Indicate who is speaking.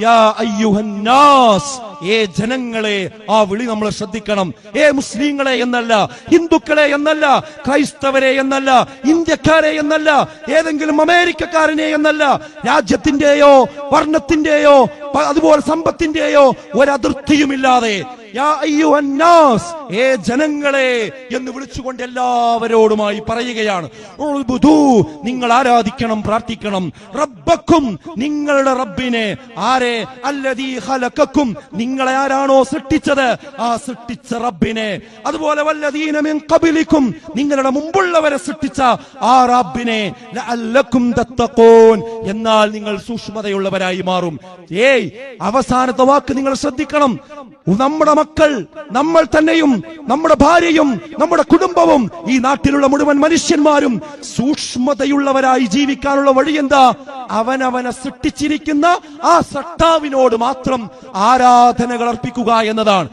Speaker 1: യാ അയ്യുഹന്നാസ്, ഏ ജനങ്ങളെ. ആ വിളി നമ്മൾ ശ്രദ്ധിക്കണം. ഏ മുസ്ലിങ്ങളെ എന്നല്ല, ഹിന്ദുക്കളെ എന്നല്ല, ക്രൈസ്തവരെ എന്നല്ല, ഇന്ത്യക്കാരെ എന്നല്ല, ഏതെങ്കിലും അമേരിക്കക്കാരനെ എന്നല്ല, രാജ്യത്തിന്റെയോ വർണ്ണത്തിന്റെയോ അതുപോലെ സമ്പത്തിന്റെയോ ഒരതിർത്തിയുമില്ലാതെ യാ അയ്യുഹന്നാസ്, ഏ ജനങ്ങളെ എന്ന് വിളിച്ചുകൊണ്ട് എല്ലാവരോടുമായി പറയുകയാണ്. ഉഅ്ബുദൂ, നിങ്ങൾ ആരാധിക്കണം, പ്രാർത്ഥിക്കണം. റബ്ബക്കും, നിങ്ങളുടെ റബ്ബിനെ. ആരെ? അല്ലദീ ഖലഖക്കും, നിങ്ങളെ ആരാണോ സൃഷ്ടിച്ചത് ആ സൃഷ്ടിച്ച റബ്ബിനെ. അതുപോലെ വല്ലദീന മിൻ ഖബലിക്കും, നിങ്ങളുടെ മുമ്പുള്ളവരെ സൃഷ്ടിച്ച ആ റബ്ബിനെ. ലഅല്ലക്കും തത്തഖൂൻ, എന്നാൽ നിങ്ങൾ സൂക്ഷ്മതയുള്ളവരായി മാറും. അവസാനത്തെ വാക്ക് നിങ്ങൾ ശ്രദ്ധിക്കണം. നമ്മുടെ മക്കൾ, നമ്മൾ തന്നെയും, നമ്മുടെ ഭാര്യയും, നമ്മുടെ കുടുംബവും, ഈ നാട്ടിലുള്ള മുഴുവൻ മനുഷ്യന്മാരും സൂക്ഷ്മതയുള്ളവരായി ജീവിക്കാനുള്ള വഴി എന്താ? അവനവനെ സൃഷ്ടിച്ചിരിക്കുന്ന ആ സൃഷ്ടാവിനോട് മാത്രം ആരാധനകൾ അർപ്പിക്കുക എന്നതാണ്.